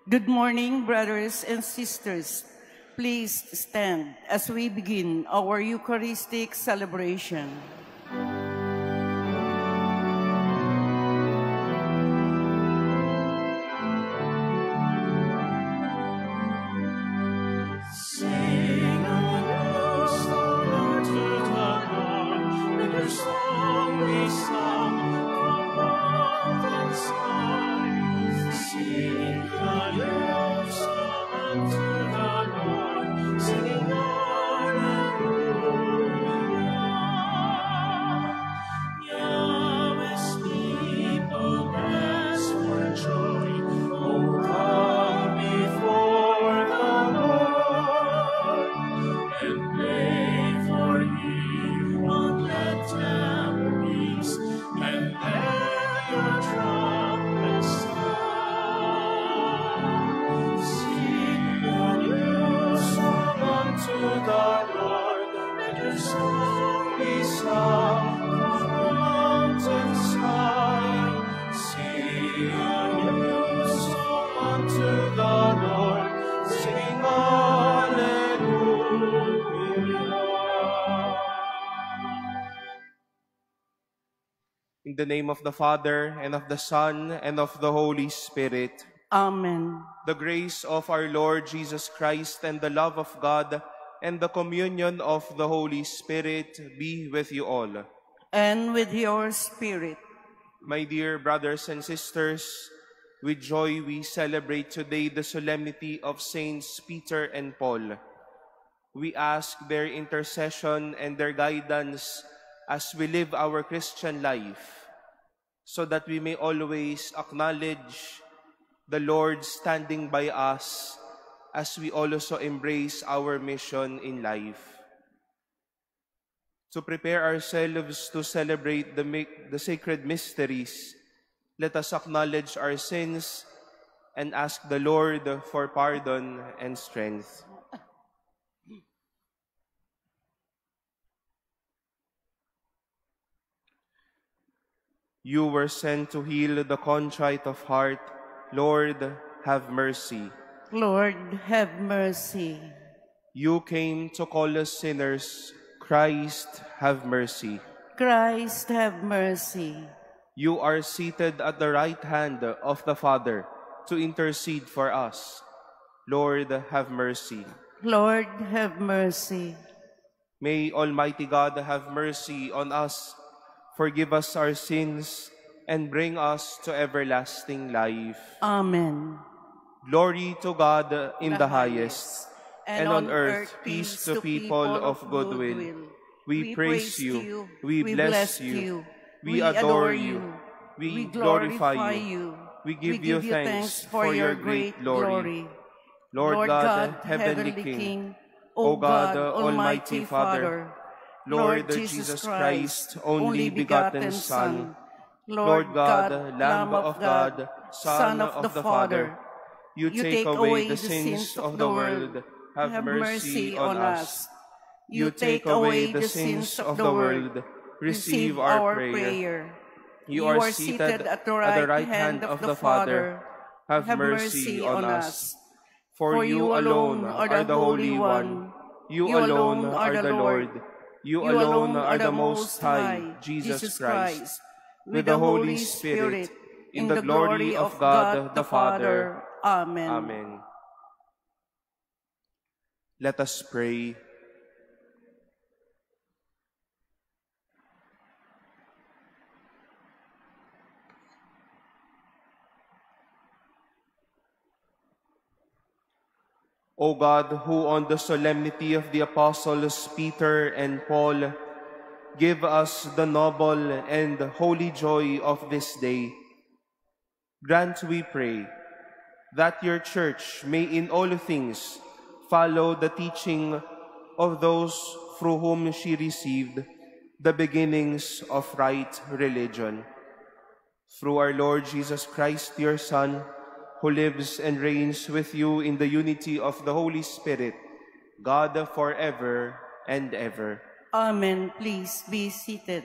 Good morning, brothers and sisters. Please stand as we begin our Eucharistic celebration. In the name of the Father, and of the Son, and of the Holy Spirit. Amen. The grace of our Lord Jesus Christ, and the love of God, and the communion of the Holy Spirit be with you all. And with your spirit. My dear brothers and sisters, with joy we celebrate today the solemnity of Saints Peter and Paul. We ask their intercession and their guidance as we live our Christian life, so that we may always acknowledge the Lord standing by us as we also embrace our mission in life. To prepare ourselves to celebrate the sacred mysteries, let us acknowledge our sins and ask the Lord for pardon and strength. You were sent to heal the contrite of heart. Lord, have mercy. Lord, have mercy. You came to call us sinners. Christ, have mercy. Christ, have mercy. You are seated at the right hand of the Father to intercede for us. Lord, have mercy. Lord, have mercy. May Almighty God have mercy on us, forgive us our sins, and bring us to everlasting life. Amen. Glory to God in the highest, and on earth peace to people of good will. We praise you, we bless you, we adore you, we glorify you, we give you thanks for your great glory. Lord God, Heavenly King, O God, Almighty Father, Lord Jesus Christ, only begotten Son, Lord God, Lamb of God, Son of the Father, you take away the sins of the world, have mercy on us. You take away the sins of the world, receive our prayer. You are seated at the right hand of the Father, have mercy on us. For you alone are the Holy One, you alone are the Lord, you alone are the Most High, Jesus Christ, with the Holy Spirit, in the glory of God the Father. Amen. Amen. Let us pray. O God, who on the solemnity of the apostles Peter and Paul give us the noble and holy joy of this day, grant, we pray, that your church may in all things follow the teaching of those through whom she received the beginnings of right religion. Through our Lord Jesus Christ, your Son, who lives and reigns with you in the unity of the Holy Spirit, God forever and ever. Amen. Please be seated.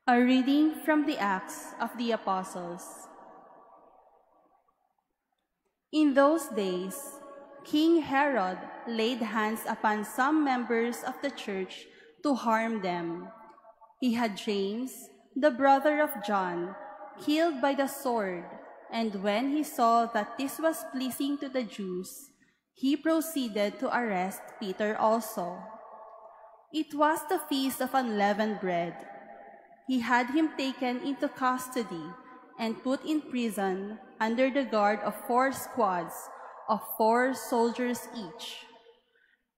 A reading from the Acts of the Apostles. In those days, King Herod laid hands upon some members of the church to harm them. He had James, the brother of John, killed by the sword, and when he saw that this was pleasing to the Jews, he proceeded to arrest Peter also. It was the Feast of Unleavened Bread. He had him taken into custody and put in prison under the guard of 4 squads of 4 soldiers each.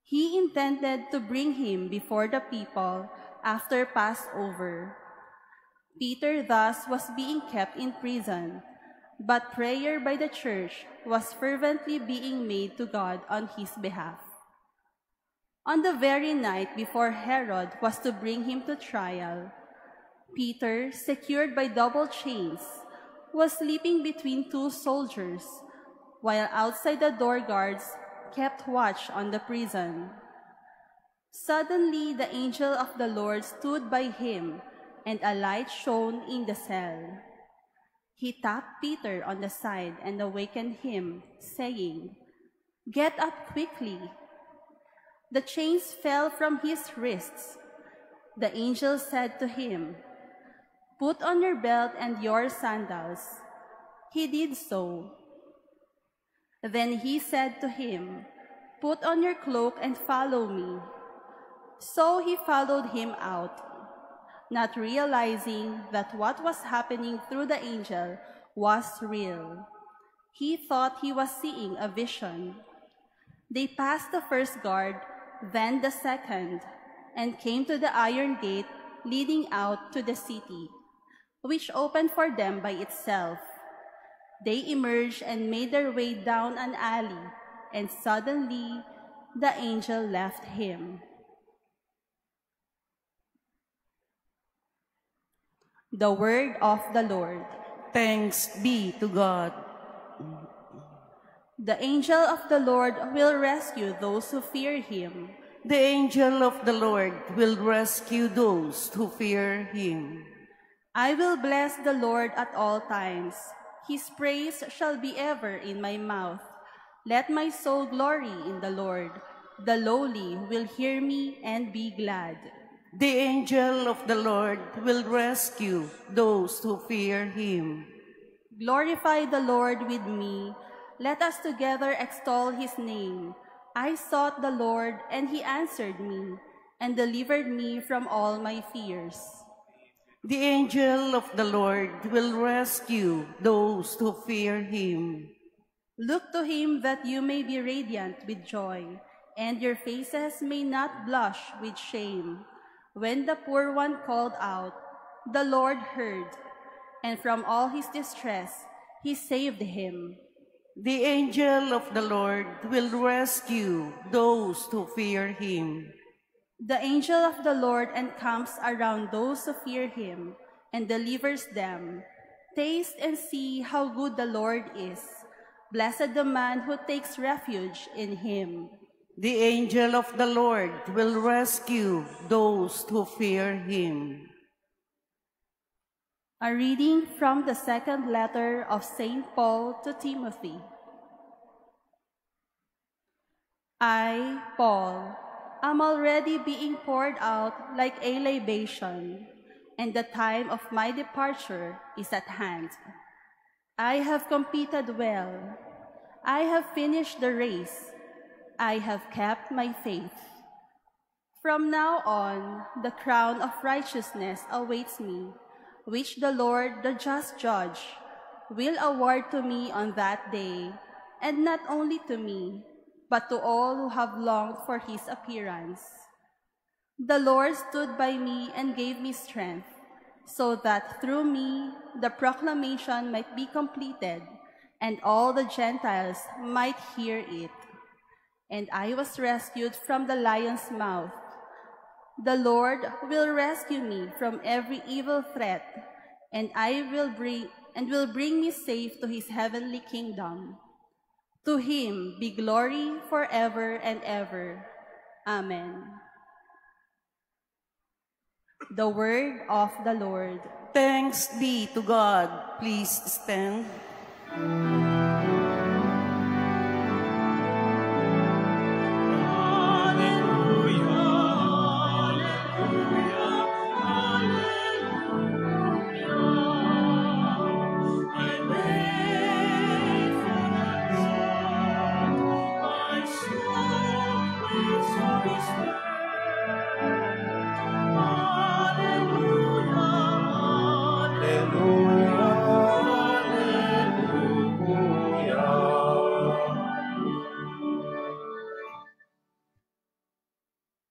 He intended to bring him before the people after Passover. Peter thus was being kept in prison, but prayer by the church was fervently being made to God on his behalf. On the very night before Herod was to bring him to trial, Peter, secured by double chains, was sleeping between 2 soldiers, while outside the door guards kept watch on the prison. Suddenly the angel of the Lord stood by him, and a light shone in the cell. He tapped Peter on the side and awakened him, saying, "Get up quickly." The chains fell from his wrists. The angel said to him, "Put on your belt and your sandals." He did so. Then he said to him, "Put on your cloak and follow me." So he followed him out, not realizing that what was happening through the angel was real. He thought he was seeing a vision. They passed the first guard, then the second, and came to the iron gate leading out to the city, which opened for them by itself. They emerged and made their way down an alley, and suddenly the angel left him. The word of the Lord. Thanks be to God. The angel of the Lord will rescue those who fear him. The angel of the Lord will rescue those who fear him. I will bless the Lord at all times. His praise shall be ever in my mouth. Let my soul glory in the Lord. The lowly will hear me and be glad. The angel of the Lord will rescue those who fear him. Glorify the Lord with me. Let us together extol his name. I sought the Lord, and he answered me, and delivered me from all my fears. The angel of the Lord will rescue those who fear him. Look to him that you may be radiant with joy, and your faces may not blush with shame. When the poor one called out, the Lord heard, and from all his distress he saved him. The angel of the Lord will rescue those who fear him. The angel of the Lord encamps around those who fear him and delivers them. Taste and see how good the Lord is. Blessed the man who takes refuge in him. The angel of the Lord will rescue those who fear him. A reading from the second letter of St. Paul to Timothy. I, Paul, am already being poured out like a libation, and the time of my departure is at hand. I have competed well. I have finished the race. I have kept my faith. From now on, the crown of righteousness awaits me, which the Lord, the just judge, will award to me on that day, and not only to me, but to all who have longed for his appearance. The Lord stood by me and gave me strength, so that through me the proclamation might be completed, and all the Gentiles might hear it. And I was rescued from the lion's mouth. The Lord will rescue me from every evil threat, and will bring me safe to his heavenly kingdom. To him be glory forever and ever. Amen. The word of the Lord. Thanks be to God. Please stand.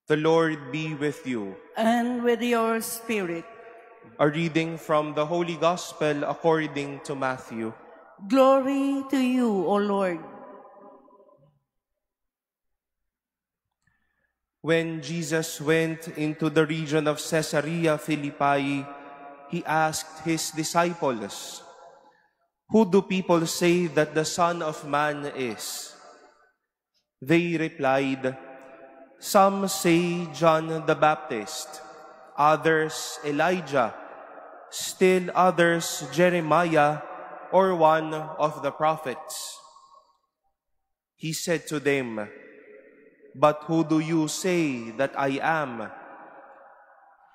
The Lord be with you. And with your spirit. A reading from the Holy Gospel according to Matthew. Glory to you, O Lord. When Jesus went into the region of Caesarea Philippi, he asked his disciples, "Who do people say that the Son of Man is?" They replied, "Some say John the Baptist, others Elijah, still others Jeremiah or one of the prophets." He said to them, "But who do you say that I am?"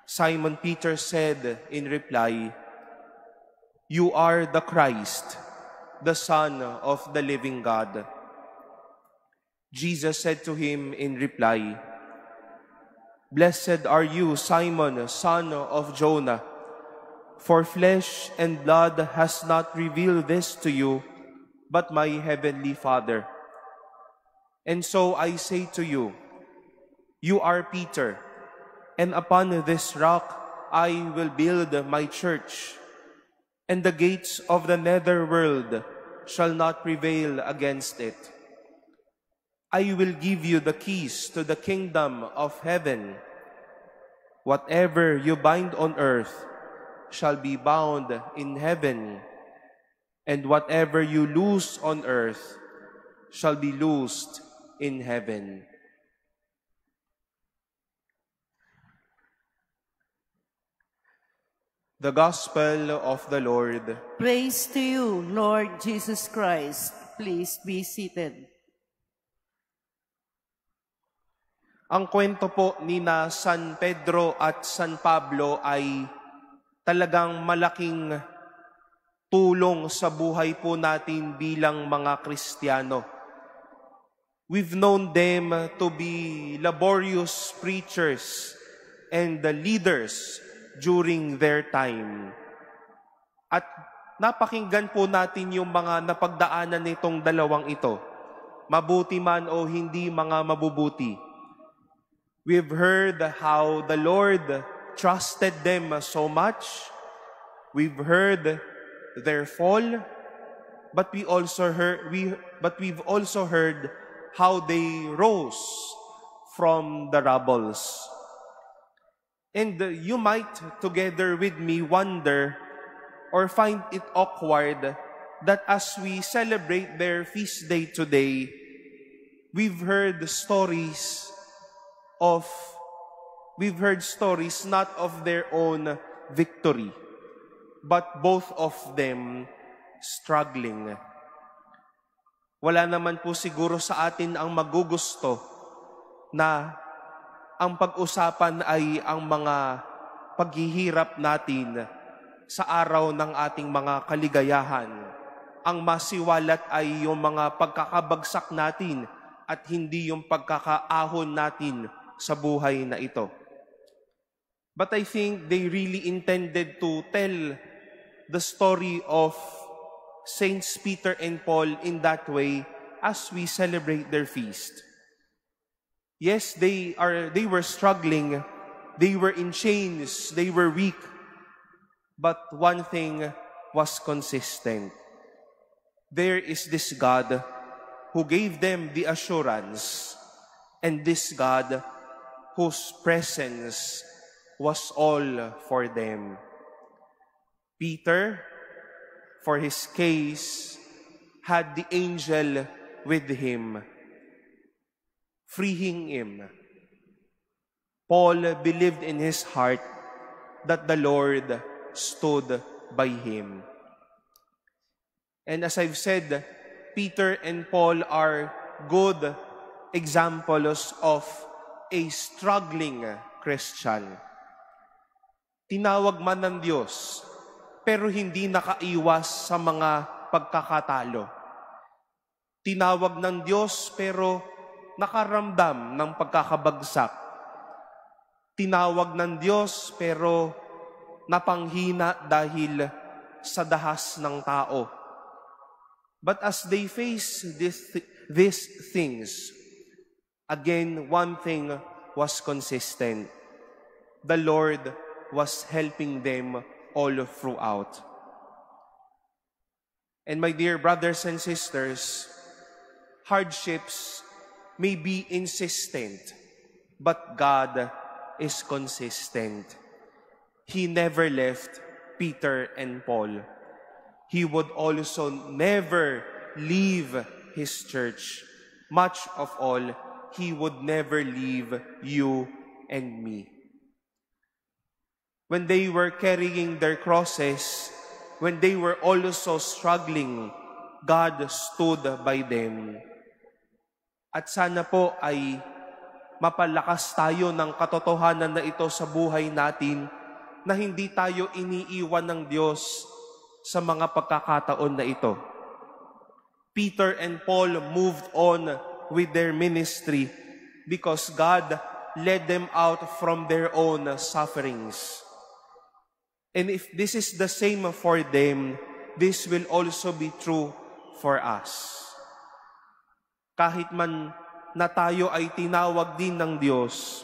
Simon Peter said in reply, "You are the Christ, the Son of the living God." Jesus said to him in reply, "Blessed are you, Simon, son of Jonah, for flesh and blood has not revealed this to you, but my heavenly Father. And so I say to you, you are Peter, and upon this rock I will build my church, and the gates of the netherworld shall not prevail against it. I will give you the keys to the kingdom of heaven. Whatever you bind on earth shall be bound in heaven, and whatever you loose on earth shall be loosed in heaven." The Gospel of the Lord. Praise to you, Lord Jesus Christ. Please be seated. Ang kwento po ni na San Pedro at San Pablo ay talagang malaking tulong sa buhay po natin bilang mga Kristiyano. We've known them to be laborious preachers and the leaders during their time. At napakinggan po natin yung mga napagdaanan nitong dalawang ito, mabuti man o hindi mga mabubuti. We've heard how the Lord trusted them so much. We've heard their fall, but we've also heard how they rose from the rubbles. And you might, together with me, wonder or find it awkward that as we celebrate their feast day today, we've heard stories not of their own victory, but both of them struggling. Wala naman po siguro sa atin ang magugusto na ang pag-usapan ay ang mga paghihirap natin sa araw ng ating mga kaligayahan. Ang masiwalat ay yung mga pagkakabagsak natin at hindi yung pagkakaahon natin sa buhay na ito. But I think they really intended to tell the story of Saints Peter and Paul in that way as we celebrate their feast. Yes, they were struggling, they were in chains, they were weak, but one thing was consistent. There is this God who gave them the assurance, and this God whose presence was all for them. Peter, for his case, had the angel with him, freeing him. Paul believed in his heart that the Lord stood by him. And as I've said, Peter and Paul are good examples of a struggling Christian. Tinawag man ng Diyos, pero hindi nakaiwas sa mga pagkakatalo. Tinawag ng Diyos, pero nakaramdam ng pagkakabagsak. Tinawag ng Diyos, pero napanghina dahil sa dahas ng tao. But as they face these things, again, one thing was consistent. The Lord was helping them all throughout. And my dear brothers and sisters, hardships may be insistent, but God is consistent. He never left Peter and Paul. He would also never leave his church. Much of all, he would never leave you and me. When they were carrying their crosses, when they were also struggling, God stood by them. At sana po ay mapalakas tayo ng katotohanan na ito sa buhay natin, na hindi tayo iniiwan ng Diyos sa mga pagkakataon na ito. Peter and Paul moved on with their ministry because God led them out from their own sufferings. And if this is the same for them, this will also be true for us. Kahit man na tayo ay tinawag din ng Diyos,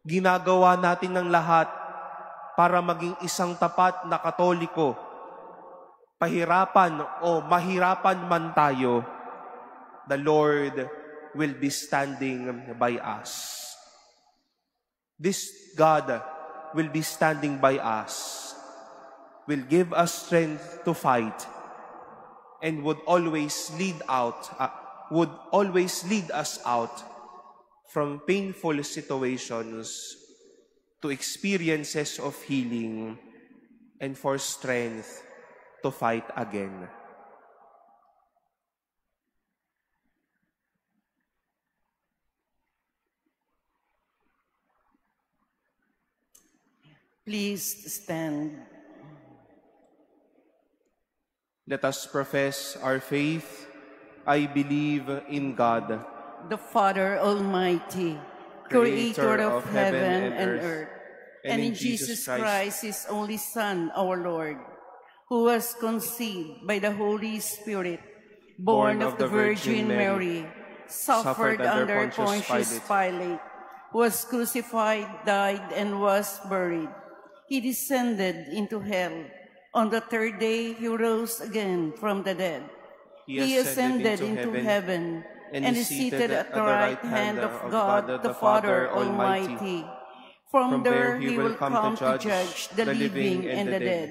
ginagawa natin ng lahat para maging isang tapat na Katoliko. Pahirapan o mahirapan man tayo, the Lord will be standing by us. This God will be standing by us, will give us strength to fight, and would always lead us out from painful situations to experiences of healing and for strength to fight again. Please stand. Let us profess our faith. I believe in God, the Father Almighty, Creator of heaven and earth, and in Jesus Christ, His only Son, our Lord, who was conceived by the Holy Spirit, born of the Virgin Mary, suffered under Pontius Pilate, was crucified, died, and was buried. He descended into hell. On the third day, He rose again from the dead. He ascended into heaven and is seated at the right hand of God, the Father Almighty. From there, He will come to judge the living and the dead.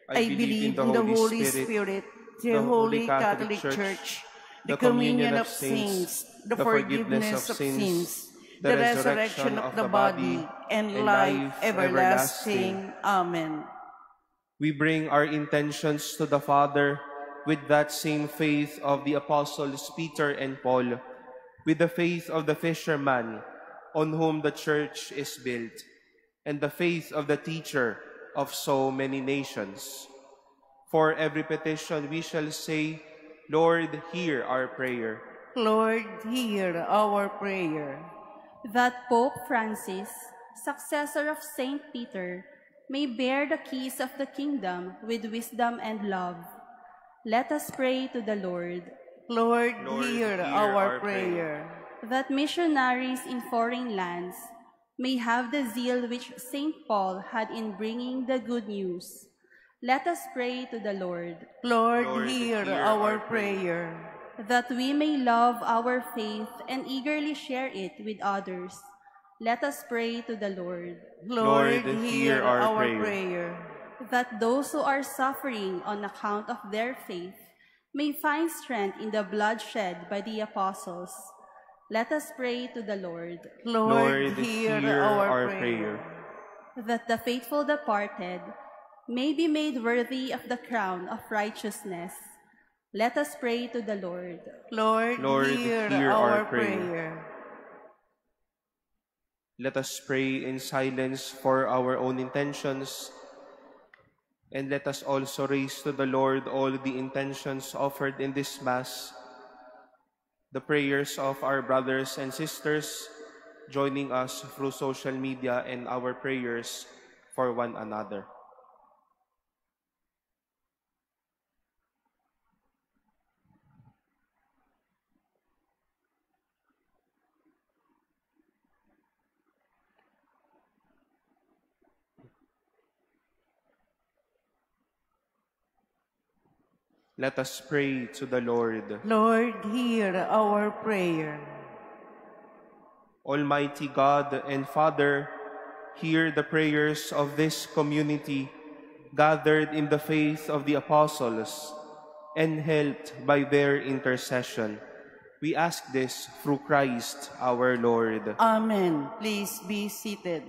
I believe in the Holy Spirit, the Holy Catholic Church, the communion of saints, the forgiveness of sins, the resurrection of the body, and life everlasting. Amen. We bring our intentions to the Father with that same faith of the apostles Peter and Paul, with the faith of the fisherman on whom the church is built, and the faith of the teacher of so many nations. For every petition we shall say, Lord, hear our prayer. Lord, hear our prayer. That Pope Francis, successor of Saint Peter, may bear the keys of the kingdom with wisdom and love. Let us pray to the Lord. Lord, hear our prayer. That missionaries in foreign lands may have the zeal which Saint Paul had in bringing the good news. Let us pray to the Lord. Lord, hear our prayer. That we may love our faith and eagerly share it with others. Let us pray to the Lord. Lord, hear our prayer. That those who are suffering on account of their faith may find strength in the blood shed by the apostles. Let us pray to the Lord. Lord, hear our prayer. That the faithful departed may be made worthy of the crown of righteousness. Let us pray to the Lord. Lord, hear our prayer. Let us pray in silence for our own intentions, and let us also raise to the Lord all the intentions offered in this Mass, the prayers of our brothers and sisters joining us through social media, and our prayers for one another. Let us pray to the Lord. Lord, hear our prayer. Almighty God and Father, hear the prayers of this community gathered in the faith of the apostles and helped by their intercession. We ask this through Christ our Lord. Amen. Please be seated.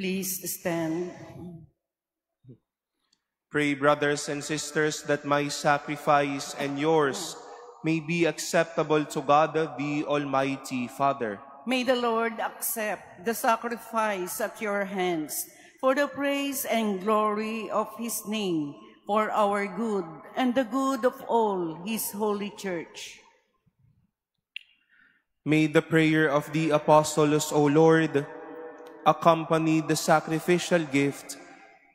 Please stand. Pray, brothers and sisters, that my sacrifice and yours may be acceptable to God, the Almighty Father. May the Lord accept the sacrifice at your hands for the praise and glory of His name, for our good and the good of all His holy Church. May the prayer of the apostles, O Lord, accompany the sacrificial gift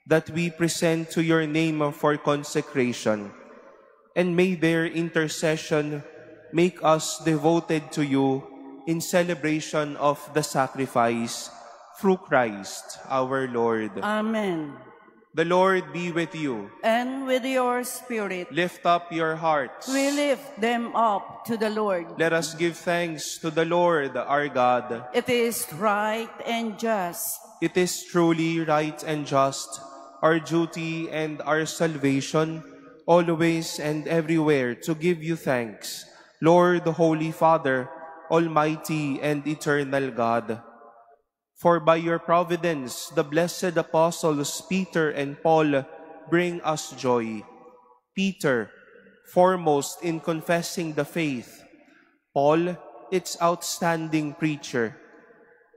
that we present to your name for consecration, and may their intercession make us devoted to you in celebration of the sacrifice through Christ our Lord. Amen. The Lord be with you. And with your spirit. Lift up your hearts. We lift them up to the Lord. Let us give thanks to the Lord our God. It is right and just. It is truly right and just, our duty and our salvation, always and everywhere to give you thanks, Lord, Holy Father, Almighty and eternal God. For by your providence, the blessed apostles Peter and Paul bring us joy. Peter, foremost in confessing the faith. Paul, its outstanding preacher.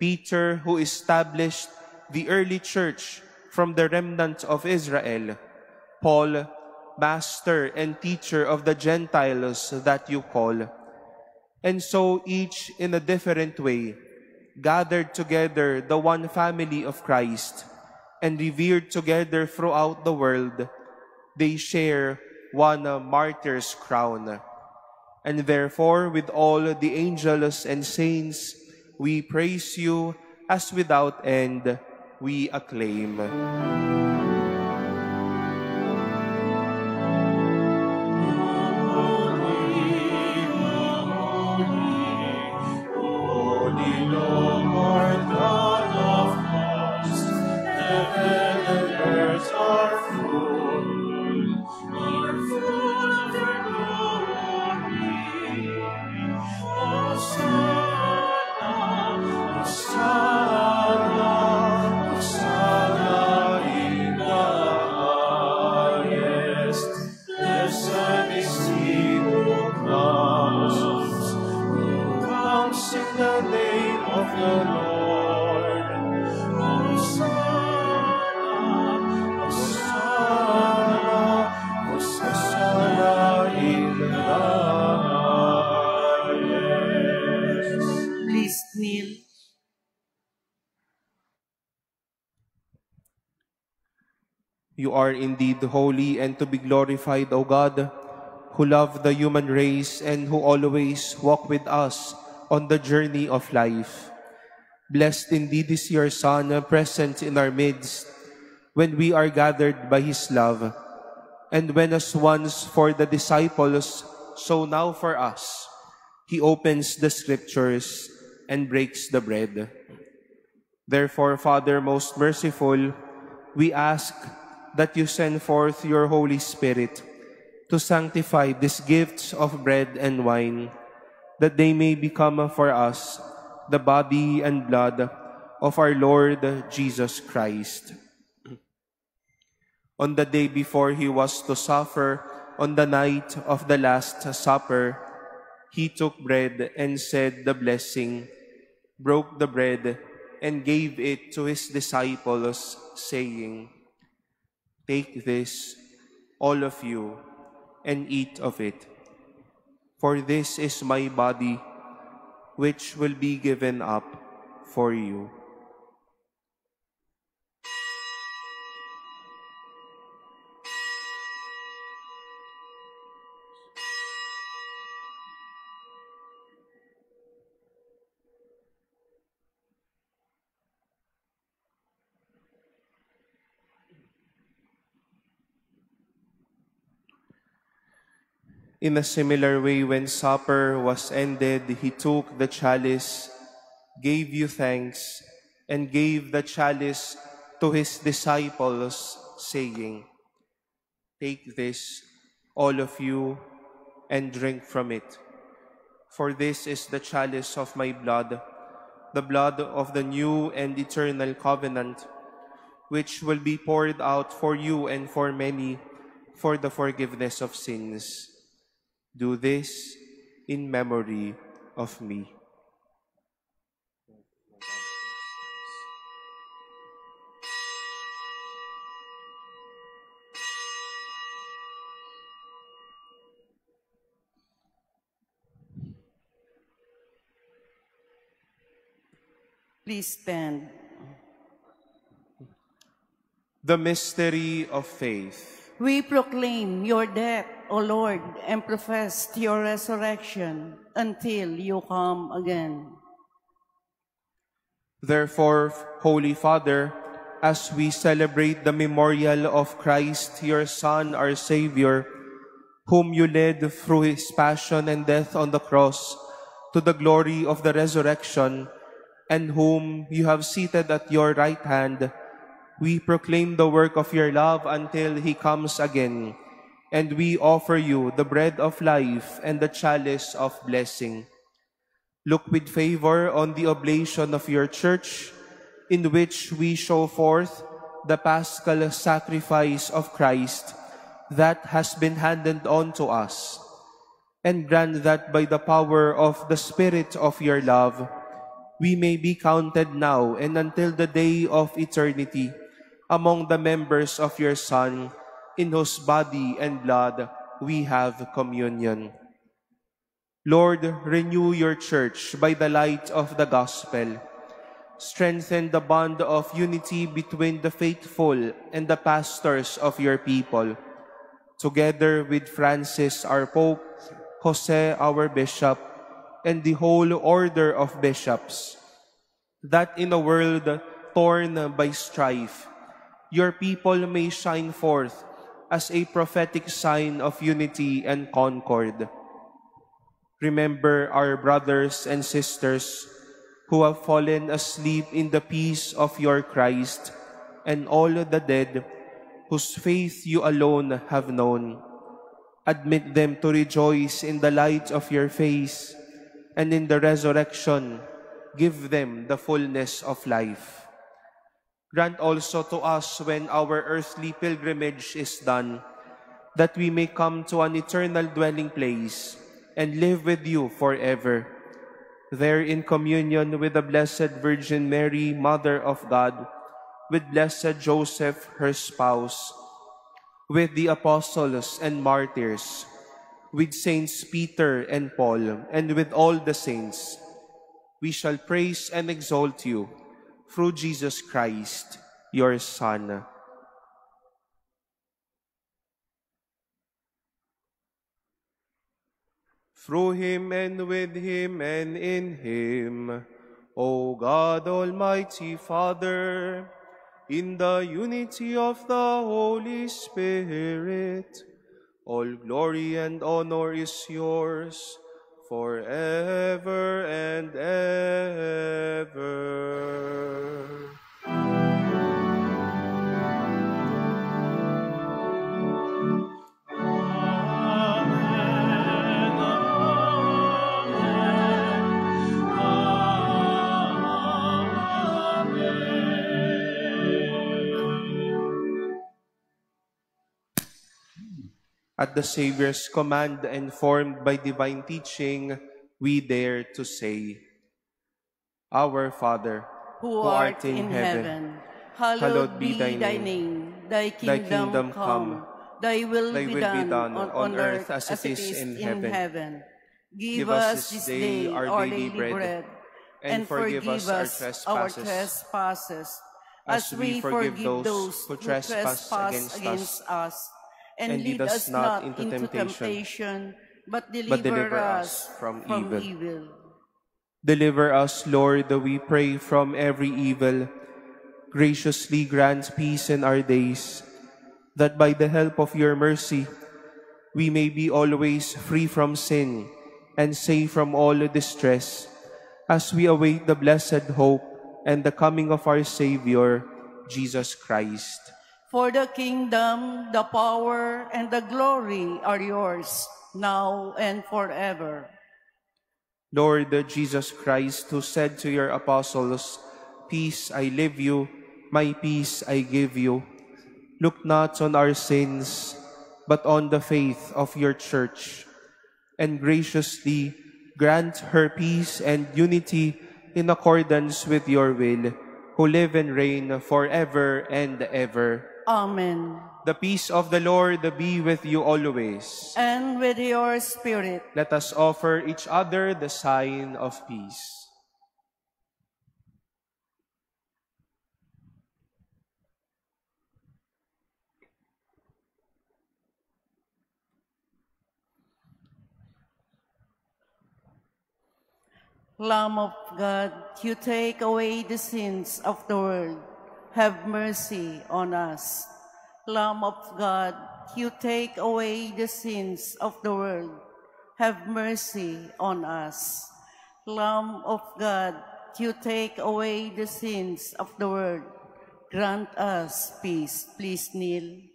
Peter, who established the early church from the remnant of Israel. Paul, master and teacher of the Gentiles that you call. And so each in a different way, gathered together the one family of Christ, and revered together throughout the world, they share one martyr's crown. And therefore, with all the angels and saints, we praise you as without end we acclaim. You are indeed holy and to be glorified, O God, who love the human race and who always walk with us on the journey of life. Blessed indeed is your Son, present in our midst, when we are gathered by his love, and when as once for the disciples, so now for us, he opens the scriptures and breaks the bread. Therefore, Father most merciful, we ask that you send forth your Holy Spirit to sanctify these gifts of bread and wine, that they may become for us the body and blood of our Lord Jesus Christ. On the day before he was to suffer, on the night of the Last Supper, he took bread and said the blessing, broke the bread, and gave it to his disciples, saying, "Take this, all of you, and eat of it. For this is my body, which will be given up for you." In a similar way, when supper was ended, he took the chalice, gave you thanks, and gave the chalice to his disciples, saying, "Take this, all of you, and drink from it. For this is the chalice of my blood, the blood of the new and eternal covenant, which will be poured out for you and for many for the forgiveness of sins. Do this in memory of me." Please stand. The mystery of faith. We proclaim your death, O Lord, and profess your resurrection until you come again. Therefore, Holy Father, as we celebrate the memorial of Christ, your Son, our Savior, whom you led through his passion and death on the cross to the glory of the resurrection, and whom you have seated at your right hand, we proclaim the work of your love until he comes again, and we offer you the bread of life and the chalice of blessing. Look with favor on the oblation of your church, in which we show forth the paschal sacrifice of Christ that has been handed on to us, and grant that by the power of the Spirit of your love, we may be counted now and until the day of eternity among the members of your Son, in whose body and blood we have communion. Lord, renew your church by the light of the gospel, strengthen the bond of unity between the faithful and the pastors of your people. Together with Francis, our Pope, Jose, our Bishop, and the whole order of bishops, that in a world torn by strife, your people may shine forth as a prophetic sign of unity and concord. Remember our brothers and sisters who have fallen asleep in the peace of your Christ, and all the dead whose faith you alone have known. Admit them to rejoice in the light of your face, and in the resurrection, give them the fullness of life. Grant also to us, when our earthly pilgrimage is done, that we may come to an eternal dwelling place and live with you forever. There in communion with the Blessed Virgin Mary, Mother of God, with Blessed Joseph, her spouse, with the apostles and martyrs, with Saints Peter and Paul, and with all the saints, we shall praise and exalt you through Jesus Christ, your Son. Through him and with him and in him, O God, Almighty Father, in the unity of the Holy Spirit, all glory and honor is yours forever and ever. At the Savior's command and formed by divine teaching, we dare to say, Our Father, who art in heaven, hallowed be thy name. Thy kingdom come, thy will be done on earth as it is in heaven. Give us this day our daily bread, and forgive us our trespasses, as we forgive those who trespass against us. And lead us not into temptation, but deliver us from evil. Deliver us, Lord, we pray, from every evil. Graciously grant peace in our days, that by the help of your mercy, we may be always free from sin and safe from all distress, as we await the blessed hope and the coming of our Savior, Jesus Christ. For the kingdom, the power, and the glory are yours, now and forever. Lord Jesus Christ, who said to your apostles, Peace I leave you, my peace I give you, look not on our sins, but on the faith of your church, and graciously grant her peace and unity in accordance with your will, who live and reign forever and ever. Amen. The peace of the Lord be with you always. And with your spirit. Let us offer each other the sign of peace. Lamb of God, you take away the sins of the world. Have mercy on us. Lamb of God, you take away the sins of the world. Have mercy on us. Lamb of God, you take away the sins of the world. Grant us peace. Please kneel.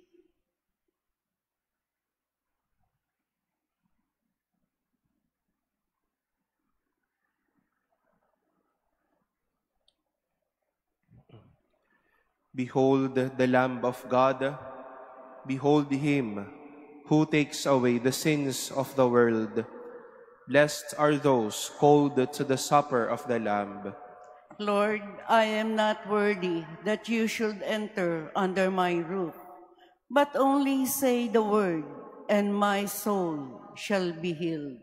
Behold the Lamb of God. Behold him who takes away the sins of the world. Blessed are those called to the supper of the Lamb. Lord, I am not worthy that you should enter under my roof, but only say the word, and my soul shall be healed. .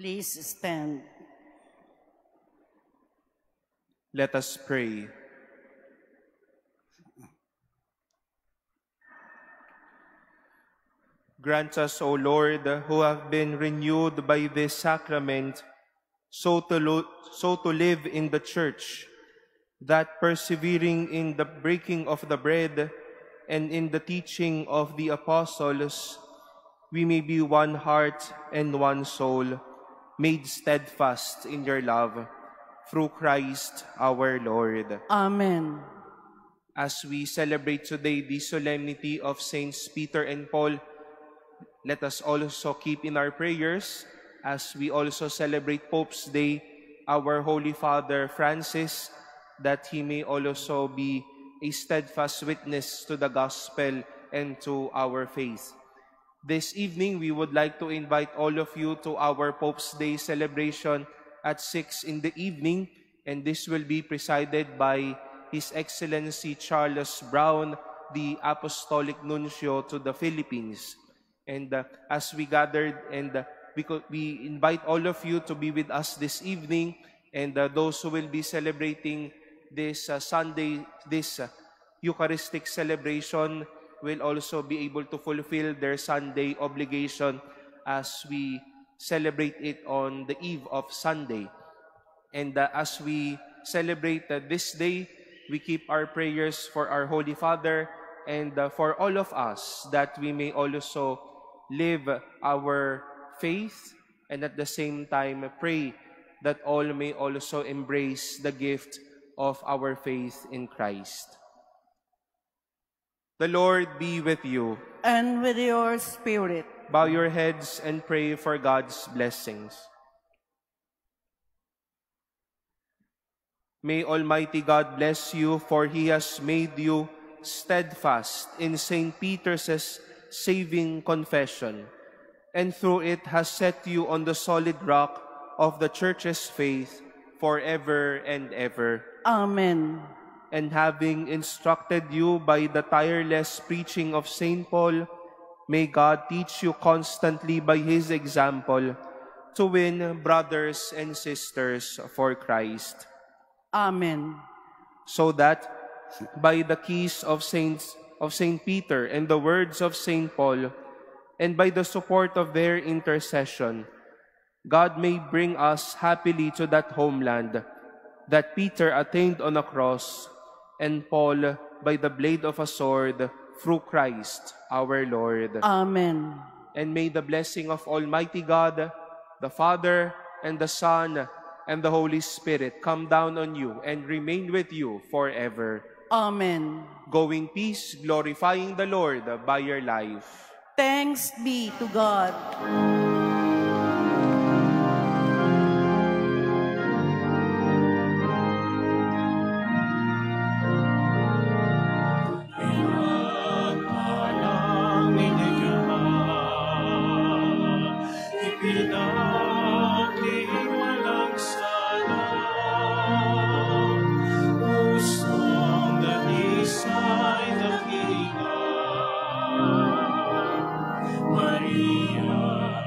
Please stand. Let us pray. Grant us, O Lord, who have been renewed by this sacrament, so to live in the Church, that persevering in the breaking of the bread and in the teaching of the apostles, we may be one heart and one soul, made steadfast in your love, through Christ our Lord. Amen. As we celebrate today the solemnity of Saints Peter and Paul, let us also keep in our prayers, as we also celebrate Pope's Day, our Holy Father Francis, that he may also be a steadfast witness to the gospel and to our faith. This evening, we would like to invite all of you to our Pope's Day celebration at 6 in the evening, and this will be presided by His Excellency Charles Brown, the Apostolic Nuncio to the Philippines. And as we gathered, and we invite all of you to be with us this evening, and those who will be celebrating this Sunday, this Eucharistic celebration, will also be able to fulfill their Sunday obligation as we celebrate it on the eve of Sunday. And as we celebrate this day, we keep our prayers for our Holy Father and for all of us, that we may also live our faith, and at the same time pray that all may also embrace the gift of our faith in Christ. The Lord be with you. And with your spirit. Bow your heads and pray for God's blessings. May Almighty God bless you, for He has made you steadfast in St. Peter's saving confession, and through it has set you on the solid rock of the Church's faith forever and ever. Amen. And having instructed you by the tireless preaching of St. Paul, may God teach you constantly by his example to win brothers and sisters for Christ. Amen. So that by the keys of Saint Peter and the words of St. Paul, and by the support of their intercession, God may bring us happily to that homeland that Peter attained on a cross, and Paul by the blade of a sword, through Christ our Lord. Amen. And may the blessing of Almighty God, the Father, and the Son, and the Holy Spirit come down on you and remain with you forever. Amen. Go in peace, glorifying the Lord by your life. Thanks be to God. Maria,